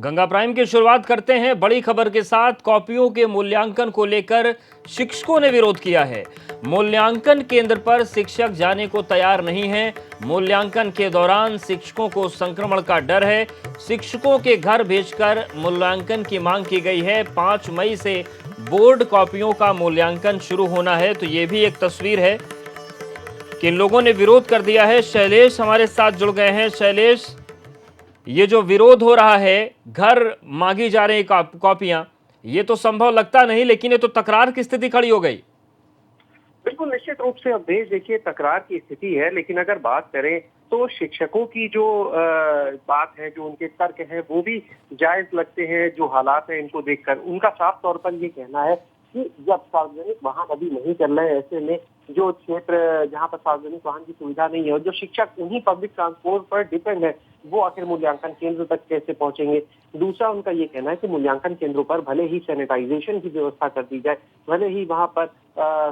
Ganga prime की शुरुआत करते हैं बड़ी खबर के साथ। कॉपियों के मूल्यांकन को लेकर शिक्षकों ने विरोध किया है। मूल्यांकन केंद्र पर शिक्षक जाने को तैयार नहीं है। मूल्यांकन के दौरान शिक्षकों को संक्रमण का डर है। शिक्षकों के घर भेजकर मूल्यांकन की मांग की गई है। 5 मई से बोर्ड कॉपियों का मूल्यांकन शुरू होना है। तो ये भी एक तस्वीर है कि लोगों ने विरोध कर दिया है। शैलेश हमारे साथ जुड़ गए हैं। शैलेश, ये जो विरोध हो रहा है, घर मांगी जा रही कॉपियां, ये तो संभव लगता नहीं, लेकिन ये तो तकरार की स्थिति खड़ी हो गई। बिल्कुल निश्चित रूप से अवधेश, देखिए तकरार की स्थिति है, लेकिन अगर बात करें तो शिक्षकों की जो बात है, जो उनके तर्क है, वो भी जायज लगते हैं। जो हालात है इनको देखकर उनका साफ तौर पर ये कहना है कि जब सार्वजनिक वाहन अभी नहीं चल रहे हैं, ऐसे में जो क्षेत्र जहां पर सार्वजनिक वाहन की सुविधा नहीं है और जो शिक्षक उन्हीं पब्लिक ट्रांसपोर्ट पर डिपेंड है, वो आखिर मूल्यांकन केंद्र तक कैसे पहुंचेंगे। दूसरा उनका ये कहना है कि मूल्यांकन केंद्रों पर भले ही सैनिटाइजेशन की व्यवस्था कर दी जाए, भले ही वहां पर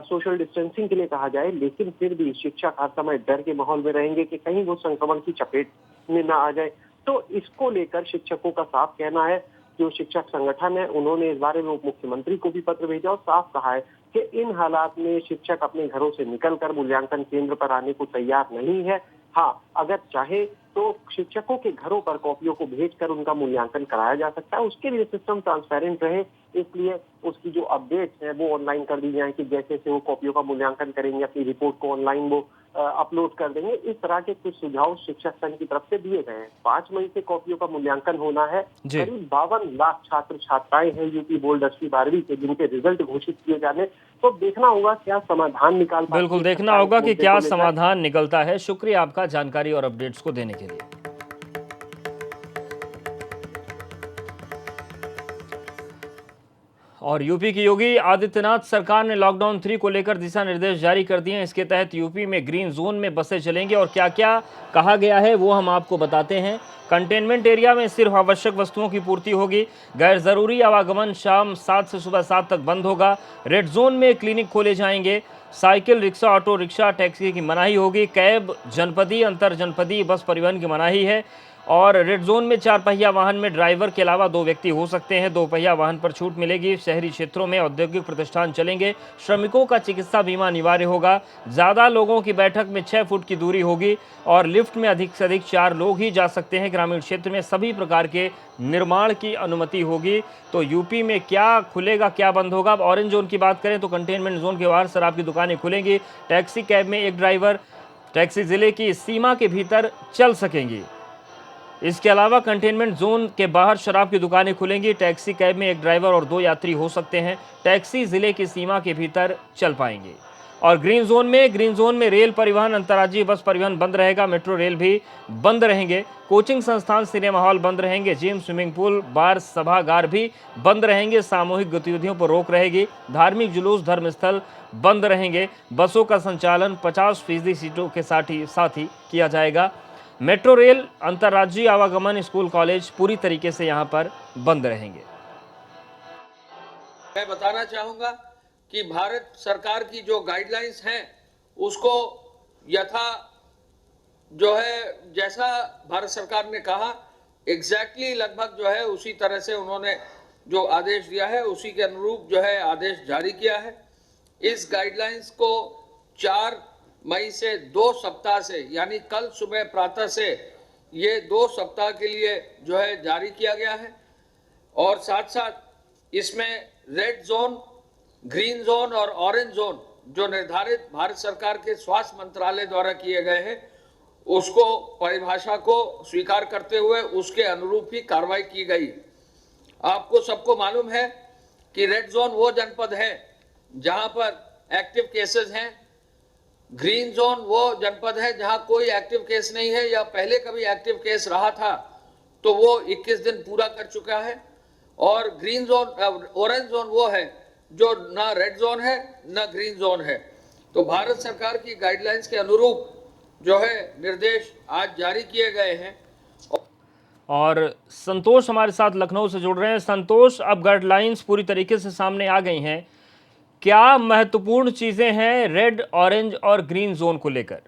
सोशल डिस्टेंसिंग के लिए कहा जाए, लेकिन फिर भी शिक्षक हर समय डर के माहौल में रहेंगे कि कहीं वो संक्रमण की चपेट में ना आ जाए। तो इसको लेकर शिक्षकों का साफ कहना है। जो शिक्षक संगठन है, उन्होंने इस बारे में उप मुख्यमंत्री को भी पत्र भेजा और साफ कहा है कि इन हालात में शिक्षक अपने घरों से निकलकर मूल्यांकन केंद्र पर आने को तैयार नहीं है। हाँ, अगर चाहे तो शिक्षकों के घरों पर कॉपियों को भेजकर उनका मूल्यांकन कराया जा सकता है। उसके लिए सिस्टम ट्रांसपेरेंट रहे, इसलिए उसकी जो अपडेट्स है वो ऑनलाइन कर दी जाए कि जैसे से वो कॉपियों का मूल्यांकन करेंगे, अपनी रिपोर्ट को ऑनलाइन वो अपलोड कर देंगे। इस तरह के कुछ सुझाव शिक्षक संघ की तरफ से दिए गए हैं। 5 मई से कॉपियों का मूल्यांकन होना है। करीब 52 लाख छात्र छात्राएं हैं यूपी बोर्ड 10वीं 12वीं के, जिनके रिजल्ट घोषित किए जाने। तो देखना होगा क्या समाधान निकाल पाती है। बिल्कुल देखना होगा कि क्या समाधान निकलता है। शुक्रिया आपका जानकारी और अपडेट्स को देने के लिए। और यूपी की योगी आदित्यनाथ सरकार ने लॉकडाउन 3 को लेकर दिशा निर्देश जारी कर दिए हैं। इसके तहत यूपी में ग्रीन जोन में बसें चलेंगी और क्या क्या कहा गया है वो हम आपको बताते हैं। कंटेनमेंट एरिया में सिर्फ आवश्यक वस्तुओं की पूर्ति होगी। गैर जरूरी आवागमन शाम 7 से सुबह 7 तक बंद होगा। रेड जोन में क्लिनिक खोले जाएंगे। Cycle, rickshaw, auto rickshaw, taxi की मनाही होगी। कैब, जनपदीय, अंतर जनपदीय बस परिवहन की मनाही है। और रेड जोन में 4 पहिया वाहन में ड्राइवर के अलावा 2 व्यक्ति हो सकते हैं। 2 पहिया वाहन पर छूट मिलेगी। शहरी क्षेत्रों में औद्योगिक प्रतिष्ठान चलेंगे। श्रमिकों का चिकित्सा बीमा अनिवार्य होगा। ज़्यादा लोगों की बैठक में 6 फुट की दूरी होगी और लिफ्ट में अधिक से अधिक 4 लोग ही जा सकते हैं। ग्रामीण क्षेत्र में सभी प्रकार के निर्माण की अनुमति होगी। तो यूपी में क्या खुलेगा, क्या बंद होगा। अब ऑरेंज जोन की बात करें तो कंटेनमेंट जोन के बाहर शराब की दुकानें खुलेंगी। टैक्सी कैब में 1 ड्राइवर टैक्सी जिले की सीमा के भीतर चल सकेंगी। इसके अलावा कंटेनमेंट जोन के बाहर शराब की दुकानें खुलेंगी। टैक्सी कैब में 1 ड्राइवर और 2 यात्री हो सकते हैं। टैक्सी जिले की सीमा के भीतर चल पाएंगे। और ग्रीन जोन में रेल परिवहन, अंतर्राज्यीय बस परिवहन बंद रहेगा। मेट्रो रेल भी बंद रहेंगे। कोचिंग संस्थान, सिनेमा हॉल बंद रहेंगे। जिम, स्विमिंग पूल, बार, सभागार भी बंद रहेंगे। सामूहिक गतिविधियों पर रोक रहेगी। धार्मिक जुलूस, धर्मस्थल बंद रहेंगे। बसों का संचालन 50% सीटों के साथ ही किया जाएगा। मेट्रो रेल, अंतर्राज्यीय आवागमन, स्कूल कॉलेज पूरी तरीके से यहां पर बंद रहेंगे। मैं बताना चाहूंगा कि भारत सरकार की जो गाइडलाइंस हैं उसको यथा जो है, जैसा भारत सरकार ने कहा एग्जैक्टली लगभग जो है उसी तरह से उन्होंने जो आदेश दिया है उसी के अनुरूप जो है आदेश जारी किया है। इस गाइडलाइंस को 4 मई से 2 सप्ताह से, यानी कल सुबह प्रातः से ये 2 सप्ताह के लिए जो है जारी किया गया है। और साथ साथ इसमें रेड जोन, ग्रीन जोन और ऑरेंज जोन जो निर्धारित भारत सरकार के स्वास्थ्य मंत्रालय द्वारा किए गए हैं उसको परिभाषा को स्वीकार करते हुए उसके अनुरूप ही कार्रवाई की गई। आपको सबको मालूम है कि रेड जोन वो जनपद है जहां पर एक्टिव केसेस हैं। ग्रीन जोन वो जनपद है जहां कोई एक्टिव केस नहीं है या पहले कभी एक्टिव केस रहा था तो वो 21 दिन पूरा कर चुका है। और ग्रीन जोन, ऑरेंज जोन वो है जो ना रेड जोन है ना ग्रीन जोन है। तो भारत सरकार की गाइडलाइंस के अनुरूप जो है निर्देश आज जारी किए गए हैं। और संतोष हमारे साथ लखनऊ से जुड़ रहे हैं। संतोष, अब गाइडलाइंस पूरी तरीके से सामने आ गई हैं, क्या महत्वपूर्ण चीजें हैं रेड, ऑरेंज और ग्रीन जोन को लेकर?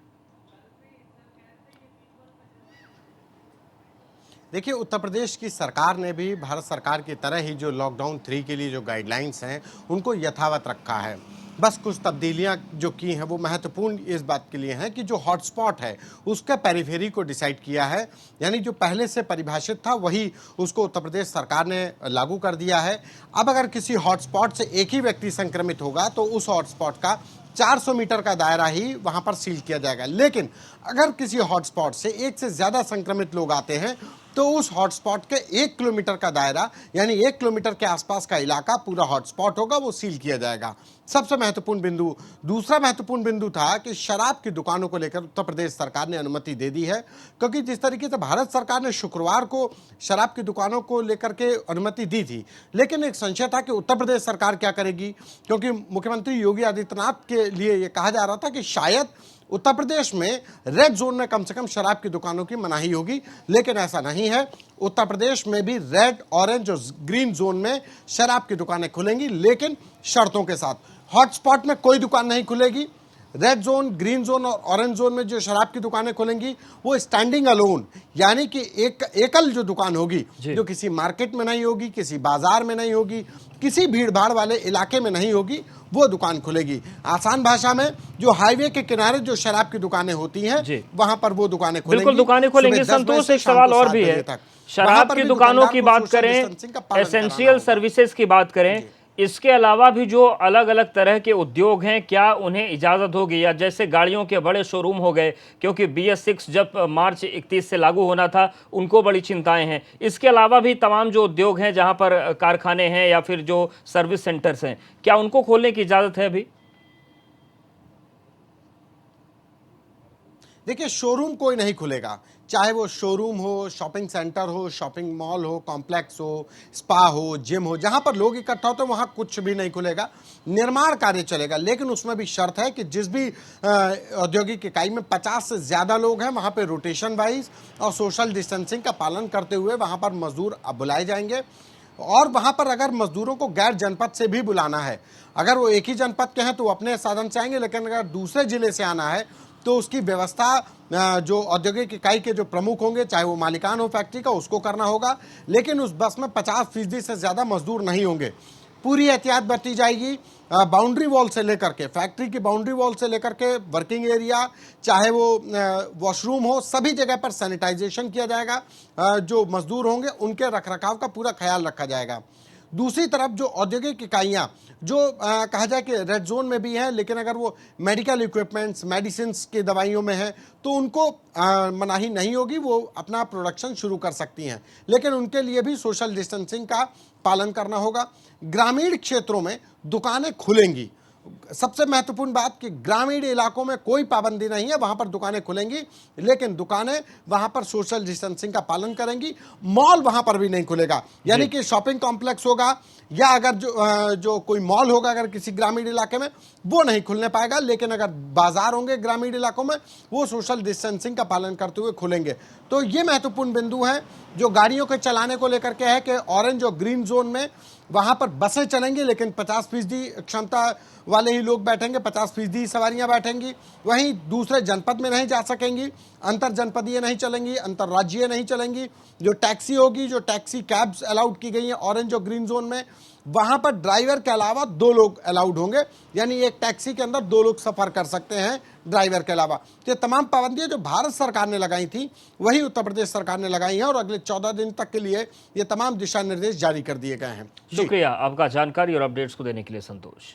देखिए, उत्तर प्रदेश की सरकार ने भी भारत सरकार की तरह ही जो लॉकडाउन 3 के लिए जो गाइडलाइंस हैं उनको यथावत रखा है। बस कुछ तब्दीलियां जो की हैं वो महत्वपूर्ण इस बात के लिए हैं कि जो हॉटस्पॉट है उसका पेरिफेरी को डिसाइड किया है, यानी जो पहले से परिभाषित था वही उसको उत्तर प्रदेश सरकार ने लागू कर दिया है। अब अगर किसी हॉटस्पॉट से एक ही व्यक्ति संक्रमित होगा तो उस हॉटस्पॉट का 400 मीटर का दायरा ही वहां पर सील किया जाएगा। लेकिन अगर किसी हॉटस्पॉट से एक से ज्यादा संक्रमित लोग आते हैं तो उस हॉटस्पॉट के 1 किलोमीटर का दायरा, यानी 1 किलोमीटर के आसपास का इलाका पूरा हॉटस्पॉट होगा, वो सील किया जाएगा। सबसे महत्वपूर्ण बिंदु, दूसरा महत्वपूर्ण बिंदु था कि शराब की दुकानों को लेकर उत्तर प्रदेश सरकार ने अनुमति दे दी है, क्योंकि जिस तरीके से भारत सरकार ने शुक्रवार को शराब की दुकानों को लेकर के अनुमति दी थी, लेकिन एक संशय था कि उत्तर प्रदेश सरकार क्या करेगी, क्योंकि मुख्यमंत्री योगी आदित्यनाथ के लिए यह कहा जा रहा था कि शायद उत्तर प्रदेश में रेड जोन में कम से कम शराब की दुकानों की मनाही होगी, लेकिन ऐसा नहीं है। उत्तर प्रदेश में भी रेड, ऑरेंज और ग्रीन जोन में शराब की दुकानें खुलेंगी, लेकिन शर्तों के साथ। हॉटस्पॉट में कोई दुकान नहीं खुलेगी। रेड जोन, ग्रीन जोन और ऑरेंज जोन में जो शराब की दुकानें खुलेंगी वो स्टैंडिंग अलोन, यानी कि एकल जो दुकान होगी, जो किसी मार्केट में नहीं होगी, किसी बाजार में नहीं होगी, किसी भीड़ भाड़ वाले इलाके में नहीं होगी, वो दुकान खुलेगी। आसान भाषा में जो हाईवे के किनारे जो शराब की दुकानें होती हैं वहां पर वो दुकानें खुलेंगी। बिल्कुल दुकानें खुलेंगी। संतोष, एक सवाल और भी है, शराब की दुकानों की बात करें, एसेंशियल सर्विसेज की बात करें, इसके अलावा भी जो अलग अलग तरह के उद्योग हैं, क्या उन्हें इजाजत होगी? या जैसे गाड़ियों के बड़े शोरूम हो गए, क्योंकि BS6 जब मार्च 31 से लागू होना था, उनको बड़ी चिंताएं हैं। इसके अलावा भी तमाम जो उद्योग हैं, जहां पर कारखाने हैं या फिर जो सर्विस सेंटर्स हैं, क्या उनको खोलने की इजाजत है अभी? देखिए, शोरूम कोई नहीं खुलेगा, चाहे वो शोरूम हो, शॉपिंग सेंटर हो, शॉपिंग मॉल हो, कॉम्प्लेक्स हो, स्पा हो, जिम हो, जहां पर लोग इकट्ठा होते हैं वहां कुछ भी नहीं खुलेगा। निर्माण कार्य चलेगा, लेकिन उसमें भी शर्त है कि जिस भी औद्योगिक इकाई में 50 से ज्यादा लोग हैं वहां पर रोटेशन वाइज और सोशल डिस्टेंसिंग का पालन करते हुए वहां पर मजदूर बुलाए जाएंगे। और वहां पर अगर मजदूरों को गैर जनपद से भी बुलाना है, अगर वो एक ही जनपद के हैं तो वो अपने साधन से आएंगे, लेकिन अगर दूसरे जिले से आना है तो उसकी व्यवस्था जो औद्योगिक इकाई के जो प्रमुख होंगे, चाहे वो मालिकान हो फैक्ट्री का, उसको करना होगा। लेकिन उस बस में 50% से ज्यादा मजदूर नहीं होंगे। पूरी एहतियात बरती जाएगी। बाउंड्री वॉल से लेकर के, फैक्ट्री की बाउंड्री वॉल से लेकर के वर्किंग एरिया, चाहे वो वॉशरूम हो, सभी जगह पर सैनिटाइजेशन किया जाएगा। जो मजदूर होंगे उनके रखरखाव का पूरा ख्याल रखा जाएगा। दूसरी तरफ जो औद्योगिक इकाइयां जो कहा जाए कि रेड जोन में भी हैं, लेकिन अगर वो मेडिकल इक्विपमेंट्स, मेडिसिन की दवाइयों में हैं तो उनको मनाही नहीं होगी, वो अपना प्रोडक्शन शुरू कर सकती हैं, लेकिन उनके लिए भी सोशल डिस्टेंसिंग का पालन करना होगा। ग्रामीण क्षेत्रों में दुकानें खुलेंगी। सबसे महत्वपूर्ण बात कि ग्रामीण इलाकों में कोई पाबंदी नहीं है, वहां पर दुकानें खुलेंगी, लेकिन दुकानें वहां पर सोशल डिस्टेंसिंग का पालन करेंगी। मॉल वहां पर भी नहीं खुलेगा, यानी कि शॉपिंग कॉम्प्लेक्स होगा या अगर जो कोई मॉल होगा अगर किसी ग्रामीण इलाके में, वो नहीं खुलने पाएगा, लेकिन अगर बाजार होंगे ग्रामीण इलाकों में वो सोशल डिस्टेंसिंग का पालन करते हुए खुलेंगे। तो ये महत्वपूर्ण बिंदु हैं जो गाड़ियों के चलाने को लेकर के है कि ऑरेंज और ग्रीन जोन में वहां पर बसें चलेंगी, लेकिन 50% क्षमता वाले ही लोग बैठेंगे, 50% सवारियां बैठेंगी। वहीं दूसरे जनपद में नहीं जा सकेंगी, अंतर जनपदीय नहीं चलेंगी, अंतर्राज्यीय नहीं चलेंगी। जो टैक्सी होगी, जो टैक्सी कैब्स अलाउड की गई हैं ऑरेंज और ग्रीन जोन में, वहां पर ड्राइवर के अलावा 2 लोग अलाउड होंगे, यानी एक टैक्सी के अंदर 2 लोग सफर कर सकते हैं ड्राइवर के अलावा। तो ये तमाम पाबंदियां जो भारत सरकार ने लगाई थी वही उत्तर प्रदेश सरकार ने लगाई हैं और अगले 14 दिन तक के लिए ये तमाम दिशा निर्देश जारी कर दिए गए हैं। शुक्रिया आपका जानकारी और अपडेट्स को देने के लिए संतोष।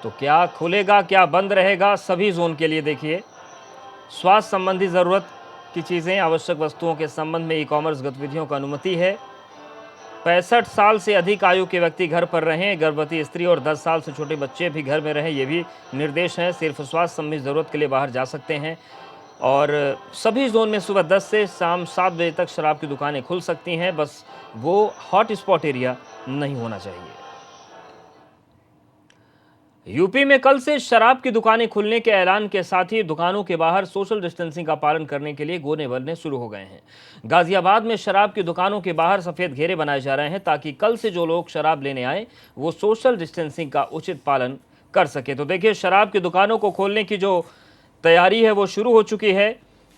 तो क्या खुलेगा, क्या बंद रहेगा, सभी जोन के लिए देखिए स्वास्थ्य संबंधी जरूरत की चीजें, आवश्यक वस्तुओं के संबंध में ई-कॉमर्स गतिविधियों को अनुमति है। 65 साल से अधिक आयु के व्यक्ति घर पर रहें, गर्भवती स्त्री और 10 साल से छोटे बच्चे भी घर में रहें, ये भी निर्देश हैं। सिर्फ स्वास्थ्य संबंधी ज़रूरत के लिए बाहर जा सकते हैं और सभी जोन में सुबह 10 से शाम 7 बजे तक शराब की दुकानें खुल सकती हैं, बस वो हॉट स्पॉट एरिया नहीं होना चाहिए। यूपी में कल से शराब की दुकानें खुलने के ऐलान के साथ ही दुकानों के बाहर सोशल डिस्टेंसिंग का पालन करने के लिए गोने बनने शुरू हो गए हैं। गाजियाबाद में शराब की दुकानों के बाहर सफेद घेरे बनाए जा रहे हैं ताकि कल से जो लोग शराब लेने आए वो सोशल डिस्टेंसिंग का उचित पालन कर सके। तो देखिए, शराब की दुकानों को खोलने की जो तैयारी है वो शुरू हो चुकी है।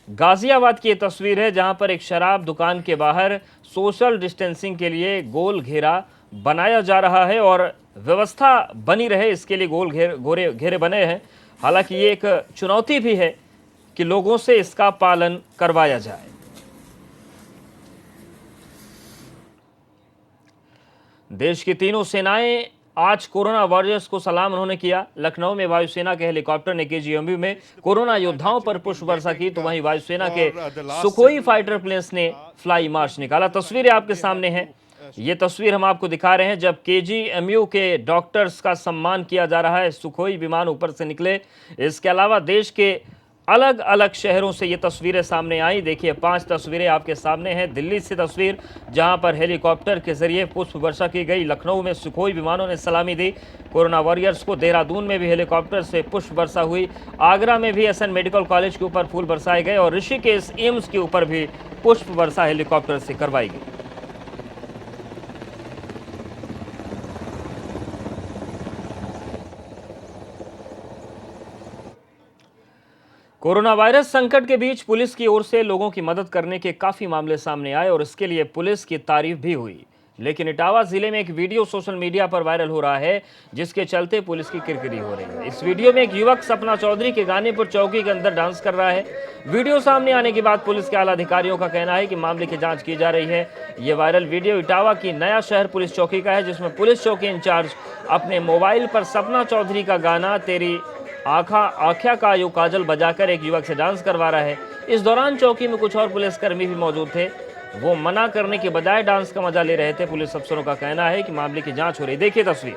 गाजियाबाद की ये तस्वीर है जहां पर एक शराब दुकान के बाहर सोशल डिस्टेंसिंग के लिए गोल घेरा बनाया जा रहा है और व्यवस्था बनी रहे इसके लिए गोल घेरे बने हैं। हालांकि ये एक चुनौती भी है कि लोगों से इसका पालन करवाया जाए। देश की तीनों सेनाएं आज कोरोना वॉरियर्स को सलाम उन्होंने किया। लखनऊ में वायुसेना के हेलीकॉप्टर ने केजीएमयू में कोरोना योद्धाओं पर पुष्प वर्षा की, तो वहीं वायुसेना के सुखोई फाइटर प्लेन्स ने फ्लाई मार्च निकाला। तस्वीरें आपके सामने हैं। ये तस्वीर हम आपको दिखा रहे हैं जब केजीएमयू के डॉक्टर्स का सम्मान किया जा रहा है। सुखोई विमान ऊपर से निकले। इसके अलावा देश के अलग अलग शहरों से ये तस्वीरें सामने आई। देखिए 5 तस्वीरें आपके सामने हैं। दिल्ली से तस्वीर जहां पर हेलीकॉप्टर के जरिए पुष्प वर्षा की गई। लखनऊ में सुखोई विमानों ने सलामी दी कोरोना वॉरियर्स को। देहरादून में भी हेलीकॉप्टर से पुष्प वर्षा हुई। आगरा में भी एसएन मेडिकल कॉलेज के ऊपर फूल बरसाए गए और ऋषिकेश एम्स के ऊपर भी पुष्प वर्षा हेलीकॉप्टर से करवाई गई। कोरोना वायरस संकट के बीच पुलिस की ओर से लोगों की मदद करने के काफी मामले सामने आए और इसके लिए पुलिस की तारीफ भी हुई। लेकिन इटावा जिले में एक वीडियो सोशल मीडिया पर वायरल हो रहा है जिसके चलते पुलिस की किरकिरी हो रही है। इस वीडियो में एक युवक सपना चौधरी के गाने पर चौकी के अंदर डांस कर रहा है। वीडियो सामने आने के बाद पुलिस के आला अधिकारियों का कहना है कि मामले की जांच की जा रही है। ये वायरल वीडियो इटावा की नया शहर पुलिस चौकी का है जिसमें पुलिस चौकी इंचार्ज अपने मोबाइल पर सपना चौधरी का गाना तेरी आख्या का यो काजल बजाकर एक युवक से डांस करवा रहा है। इस दौरान चौकी में कुछ और पुलिसकर्मी भी मौजूद थे। वो मना करने के बजाय डांस का मजा ले रहे थे। पुलिस अफसरों का कहना है कि मामले की जांच हो रही। देखिए तस्वीर।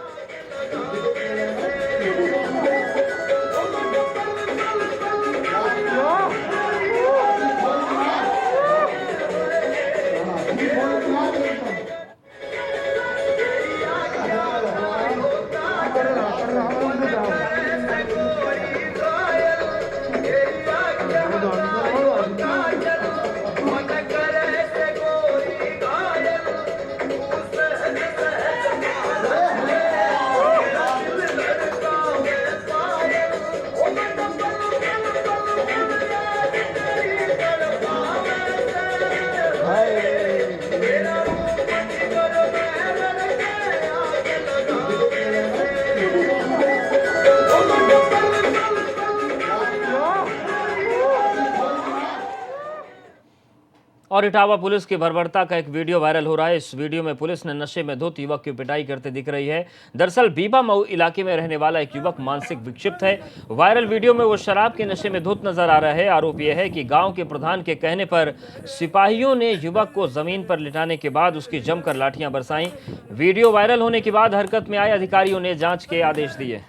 और इटावा पुलिस की बर्बरता का एक वीडियो वायरल हो रहा है। इस वीडियो में पुलिस ने नशे में धुत युवक की पिटाई करते दिख रही है। दरअसल बीबा मऊ इलाके में रहने वाला एक युवक मानसिक विक्षिप्त है। वायरल वीडियो में वो शराब के नशे में धुत नजर आ रहा है। आरोप यह है कि गांव के प्रधान के कहने पर सिपाहियों ने युवक को जमीन पर लिटाने के बाद उसकी जमकर लाठियां बरसाई। वीडियो वायरल होने के बाद हरकत में आए अधिकारियों ने जांच के आदेश दिए।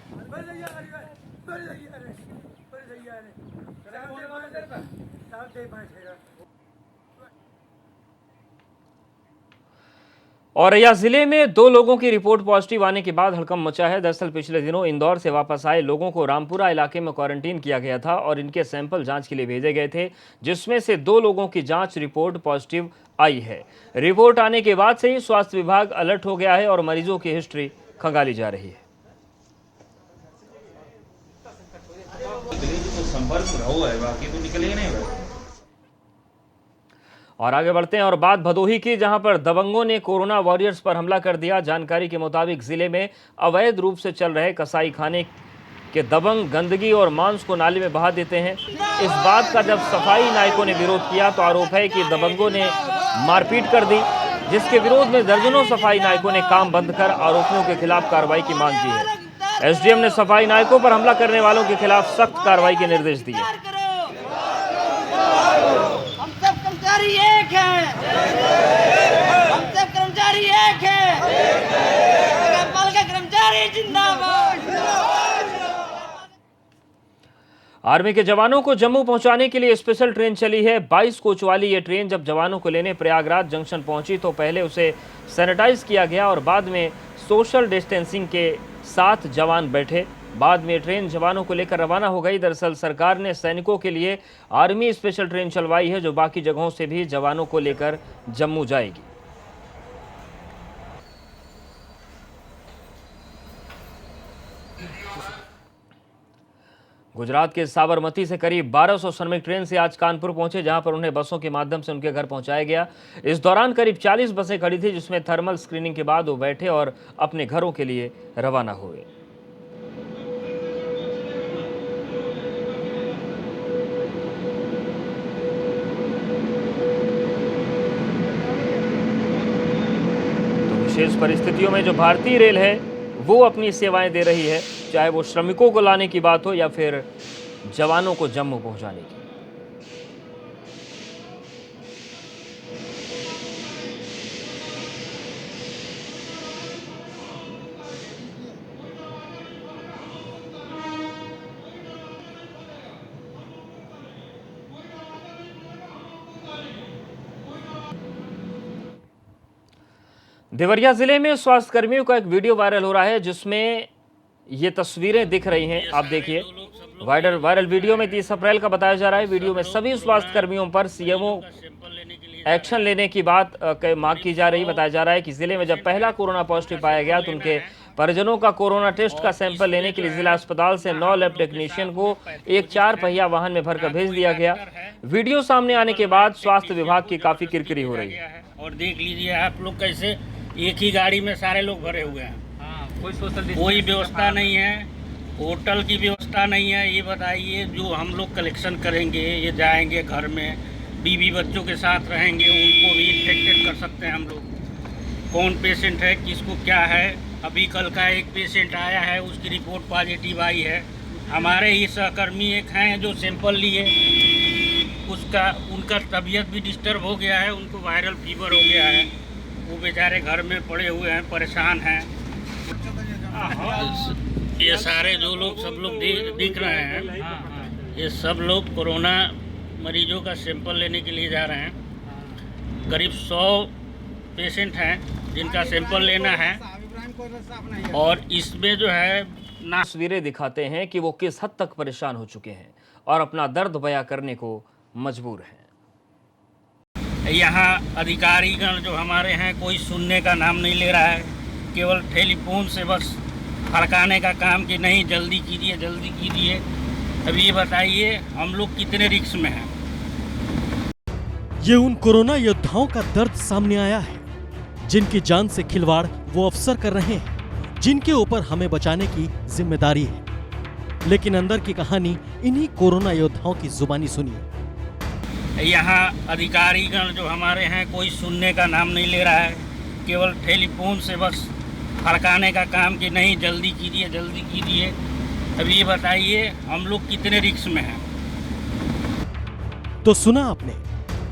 औरैया जिले में 2 लोगों की रिपोर्ट पॉजिटिव आने के बाद हड़कंप मचा है। दरअसल पिछले दिनों इंदौर से वापस आए लोगों को रामपुरा इलाके में क्वारंटीन किया गया था और इनके सैंपल जांच के लिए भेजे गए थे, जिसमें से 2 लोगों की जांच रिपोर्ट पॉजिटिव आई है। रिपोर्ट आने के बाद से ही स्वास्थ्य विभाग अलर्ट हो गया है और मरीजों की हिस्ट्री खंगाली जा रही है। और आगे बढ़ते हैं और बात भदोही की, जहां पर दबंगों ने कोरोना वॉरियर्स पर हमला कर दिया। जानकारी के मुताबिक जिले में अवैध रूप से चल रहे कसाई खाने के दबंग गंदगी और मांस को नाले में बहा देते हैं। इस बात का जब सफाई नायकों ने विरोध किया तो आरोप है कि दबंगों ने मारपीट कर दी, जिसके विरोध में दर्जनों सफाई नायकों ने काम बंद कर आरोपियों के खिलाफ कार्रवाई की मांग की है। एसडीएम ने सफाई नायकों पर हमला करने वालों के खिलाफ सख्त कार्रवाई के निर्देश दिए। कर्मचारी एक है, हम सब कर्मचारी एक है, कर्मचारी जिंदाबाद। आर्मी के जवानों को जम्मू पहुंचाने के लिए स्पेशल ट्रेन चली है। 22 कोच वाली ये ट्रेन जब जवानों को लेने प्रयागराज जंक्शन पहुंची तो पहले उसे सैनिटाइज किया गया और बाद में सोशल डिस्टेंसिंग के साथ जवान बैठे। बाद में ट्रेन जवानों को लेकर रवाना हो गई। दरअसल सरकार ने सैनिकों के लिए आर्मी स्पेशल ट्रेन चलवाई है जो बाकी जगहों से भी जवानों को लेकर जम्मू जाएगी। गुजरात के साबरमती से करीब 1200 श्रमिक ट्रेन से आज कानपुर पहुंचे, जहां पर उन्हें बसों के माध्यम से उनके घर पहुंचाया गया। इस दौरान करीब 40 बसें खड़ी थी, जिसमें थर्मल स्क्रीनिंग के बाद वो बैठे और अपने घरों के लिए रवाना हुए। तो विशेष परिस्थितियों में जो भारतीय रेल है वो अपनी सेवाएं दे रही है, चाहे वो श्रमिकों को लाने की बात हो या फिर जवानों को जम्मू पहुंचाने की। देवरिया जिले में स्वास्थ्य कर्मियों का एक वीडियो वायरल हो रहा है, जिसमें ये तस्वीरें दिख रही हैं। आप देखिए, वायरल वीडियो में 30 अप्रैल का बताया जा रहा है। वीडियो में सभी स्वास्थ्य कर्मियों पर सीएमओ एक्शन लेने की बात मांग की जा रही। बताया जा रहा है कि जिले में जब पहला कोरोना पॉजिटिव पाया गया तो उनके परिजनों का कोरोना टेस्ट का सैंपल लेने के लिए जिला अस्पताल से 9 लैब टेक्नीशियन को एक 4 पहिया वाहन में भरकर भेज दिया गया। वीडियो सामने आने के बाद स्वास्थ्य विभाग की काफी किरकिरी हो रही है। और देख लीजिए आप लोग कैसे एक ही गाड़ी में सारे लोग भरे हुए हैं। कोई व्यवस्था नहीं है, होटल की व्यवस्था नहीं है। ये बताइए, जो हम लोग कलेक्शन करेंगे, ये जाएंगे घर में, बीवी बच्चों के साथ रहेंगे, उनको भी इन्फेक्टेड कर सकते हैं हम लोग। कौन पेशेंट है, किसको क्या है। अभी कल का एक पेशेंट आया है, उसकी रिपोर्ट पॉजिटिव आई है। हमारे ही सहकर्मी एक हैं जो सैंपल लिए, उनका तबीयत भी डिस्टर्ब हो गया है, उनको वायरल फीवर हो गया है। वो बेचारे घर में पड़े हुए हैं, परेशान हैं। ये सारे जो लोग सब लोग दिख रहे हैं, ये सब लोग कोरोना मरीजों का सैंपल लेने के लिए जा रहे हैं। करीब 100 पेशेंट हैं जिनका सैंपल लेना है। और इसमें जो है तस्वीरें दिखाते हैं कि वो किस हद तक परेशान हो चुके हैं और अपना दर्द बयां करने को मजबूर हैं। यहाँ अधिकारीगण जो हमारे हैं, कोई सुनने का नाम नहीं ले रहा है। केवल टेलीफोन से बस फड़काने का काम कि नहीं जल्दी कीजिए, जल्दी कीजिए। अब ये बताइए, हम लोग कितने रिस्क में हैं। ये उन कोरोना योद्धाओं का दर्द सामने आया है जिनकी जान से खिलवाड़ वो अफसर कर रहे हैं, जिनके ऊपर हमें बचाने की जिम्मेदारी है। लेकिन अंदर की कहानी इन्हीं कोरोना योद्धाओं की जुबानी सुनिए। यहाँ अधिकारीगण जो हमारे हैं, कोई सुनने का नाम नहीं ले रहा है। केवल टेलीफोन से बस फड़काने का काम कि नहीं जल्दी कीजिए, जल्दी कीजिए। अब ये बताइए, हम लोग कितने रिस्क में हैं। तो सुना आपने,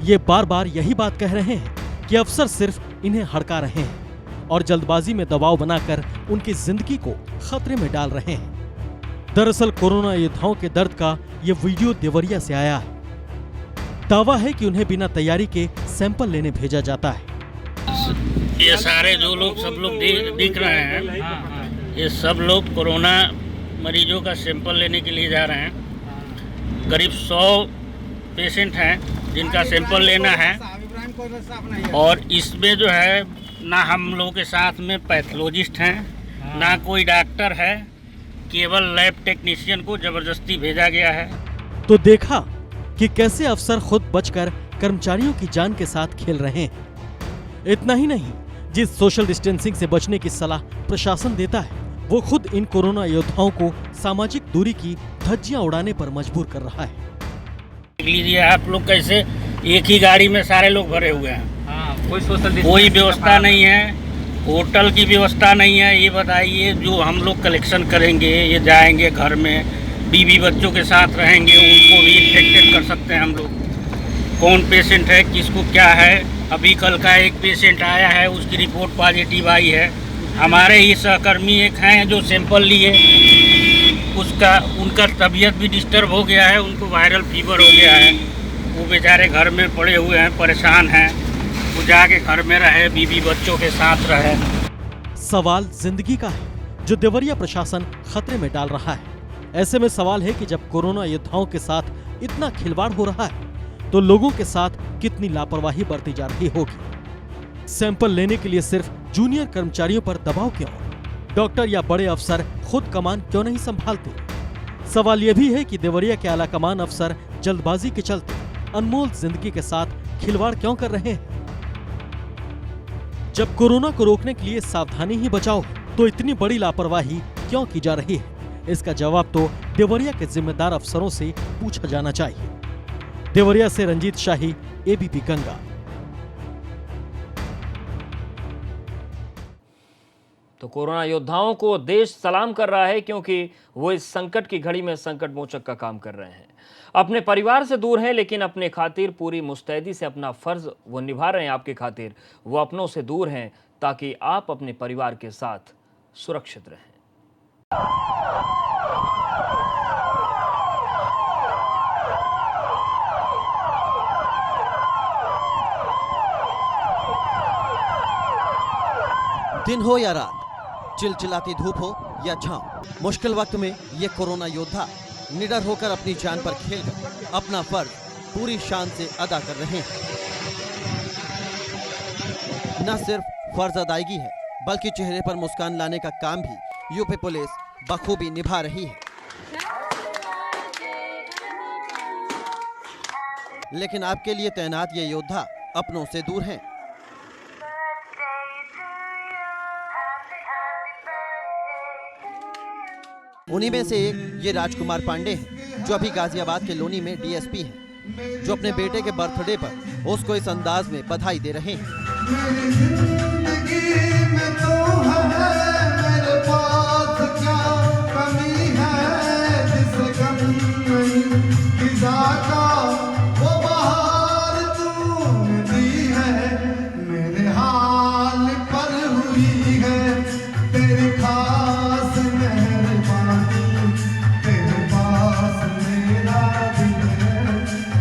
ये बार बार यही बात कह रहे हैं कि अफसर सिर्फ इन्हें हड़का रहे हैं और जल्दबाजी में दबाव बनाकर उनकी जिंदगी को खतरे में डाल रहे हैं। दरअसल कोरोना योद्धाओं के दर्द का ये वीडियो देवरिया से आया है। दावा है कि उन्हें बिना तैयारी के सैंपल लेने भेजा जाता है। ये सारे जो लोग सब लोग दिख रहे हैं, ये सब लोग कोरोना मरीजों का सैंपल लेने के लिए जा रहे हैं। करीब 100 पेशेंट हैं जिनका सैंपल लेना है। और इसमें जो है ना हम लोगों के साथ में पैथोलॉजिस्ट हैं, ना कोई डॉक्टर है, केवल लैब टेक्नीशियन को जबरदस्ती भेजा गया है। तो देखा कि कैसे अफसर खुद बचकर कर्मचारियों की जान के साथ खेल रहे हैं। इतना ही नहीं, जिस सोशल डिस्टेंसिंग से बचने की सलाह प्रशासन देता है, वो खुद इन कोरोना योद्धाओं को सामाजिक दूरी की धज्जियां उड़ाने पर मजबूर कर रहा है। देख लीजिए आप लोग कैसे एक ही गाड़ी में सारे लोग भरे हुए हैं। कोई व्यवस्था नहीं है, होटल की व्यवस्था नहीं है। ये बताइए, जो हम लोग कलेक्शन करेंगे, ये जाएंगे घर में, बीवी बच्चों के साथ रहेंगे, उनको भी इन्फेक्टेड कर सकते हैं हम लोग। कौन पेशेंट है, किसको क्या है। अभी कल का एक पेशेंट आया है, उसकी रिपोर्ट पॉजिटिव आई है। हमारे ही सहकर्मी एक हैं जो सैंपल लिए, उनका तबीयत भी डिस्टर्ब हो गया है, उनको वायरल फीवर हो गया है। वो बेचारे घर में पड़े हुए हैं, परेशान हैं। वो जाके घर में रहे, बीवी बच्चों के साथ रहे। सवाल जिंदगी का है जो देवरिया प्रशासन खतरे में डाल रहा है। ऐसे में सवाल है कि जब कोरोना योद्धाओं के साथ इतना खिलवाड़ हो रहा है तो लोगों के साथ कितनी लापरवाही बरती जा रही होगी। सैंपल लेने के लिए सिर्फ जूनियर कर्मचारियों पर दबाव क्यों? डॉक्टर या बड़े अफसर खुद कमान क्यों नहीं संभालते? सवाल यह भी है कि देवरिया के आलाकमान अफसर जल्दबाजी के चलते अनमोल जिंदगी के साथ खिलवाड़ क्यों कर रहे हैं? जब कोरोना को रोकने के लिए सावधानी ही बचाओ है, तो इतनी बड़ी लापरवाही क्यों की जा रही है? इसका जवाब तो देवरिया के जिम्मेदार अफसरों से पूछा जाना चाहिए। देवरिया से रंजीत शाही, एबीपी गंगा। तो कोरोना योद्धाओं को देश सलाम कर रहा है, क्योंकि वो इस संकट की घड़ी में संकट मोचक का काम कर रहे हैं। अपने परिवार से दूर हैं, लेकिन अपने खातिर पूरी मुस्तैदी से अपना फर्ज वो निभा रहे हैं। आपके खातिर वो अपनों से दूर हैं, ताकि आप अपने परिवार के साथ सुरक्षित रहें। दिन हो या रात, चिलचिलाती धूप हो या छांव, मुश्किल वक्त में ये कोरोना योद्धा निडर होकर अपनी जान पर खेलकर अपना फर्ज पूरी शान से अदा कर रहे हैं। न सिर्फ फर्ज अदायगी है, बल्कि चेहरे पर मुस्कान लाने का काम भी यूपी पुलिस बखूबी निभा रही है। लेकिन आपके लिए तैनात ये योद्धा अपनों से दूर हैं। उन्हीं में से एक ये राजकुमार पांडे हैं, जो अभी गाजियाबाद के लोनी में डीएसपी हैं, जो अपने बेटे के बर्थडे पर उसको इस अंदाज में बधाई दे रहे हैं। मेरी जिंदगी में तो है, मेरे पास क्या कमी है, जिसे गम नहीं फिजा का वो बहार तूने दी है, मेरे हाल पर हुई है तेरी खास मेहरबानी, तेरे पास मेरा दिल है,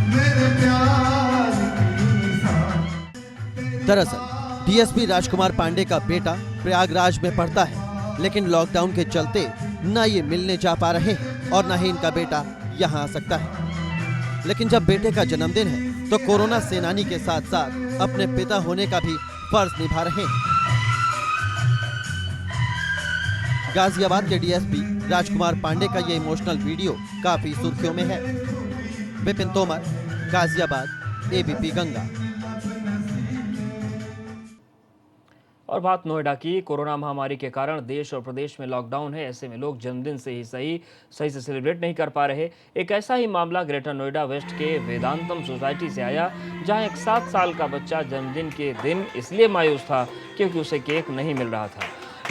मेरे प्यार की निशान। दरअसल डीएसपी राजकुमार पांडे का बेटा प्रयागराज में पढ़ता है, लेकिन लॉकडाउन के चलते न ये मिलने जा पा रहे हैं और न ही इनका बेटा यहाँ आ सकता है। लेकिन जब बेटे का जन्मदिन है तो कोरोना सेनानी के साथ साथ अपने पिता होने का भी फर्ज निभा रहे हैं। गाजियाबाद के डीएसपी राजकुमार पांडे का ये इमोशनल वीडियो काफी सुर्खियों में है। विपिन तोमर, गाजियाबाद, एबीपी गंगा। और बात नोएडा की। कोरोना महामारी के कारण देश और प्रदेश में लॉकडाउन है। ऐसे में लोग जन्मदिन से ही सही से सेलिब्रेट नहीं कर पा रहे। एक ऐसा ही मामला ग्रेटर नोएडा वेस्ट के वेदांतम सोसाइटी से आया, जहां एक 7 साल का बच्चा जन्मदिन के दिन इसलिए मायूस था क्योंकि उसे केक नहीं मिल रहा था।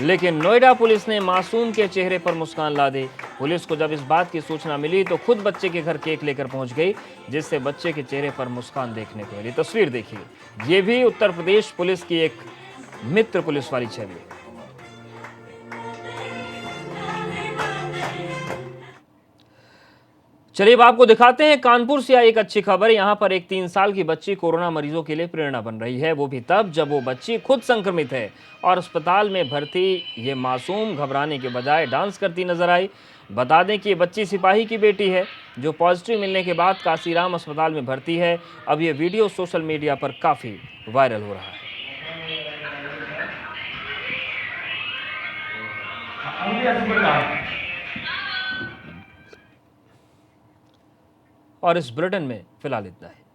लेकिन नोएडा पुलिस ने मासूम के चेहरे पर मुस्कान ला दी। पुलिस को जब इस बात की सूचना मिली तो खुद बच्चे के घर केक लेकर पहुंच गई, जिससे बच्चे के चेहरे पर मुस्कान देखने को मिली। तस्वीर देखिए, ये भी उत्तर प्रदेश पुलिस की एक मित्र पुलिस वाली छवि। चलिए अब आपको दिखाते हैं कानपुर से आई एक अच्छी खबर। यहां पर एक 3 साल की बच्ची कोरोना मरीजों के लिए प्रेरणा बन रही है, वो भी तब जब वो बच्ची खुद संक्रमित है और अस्पताल में भर्ती ये मासूम घबराने के बजाय डांस करती नजर आई। बता दें कि ये बच्ची सिपाही की बेटी है, जो पॉजिटिव मिलने के बाद काशीराम अस्पताल में भर्ती है। अब ये वीडियो सोशल मीडिया पर काफी वायरल हो रहा है। और इस बुलेटिन में फिलहाल इतना है।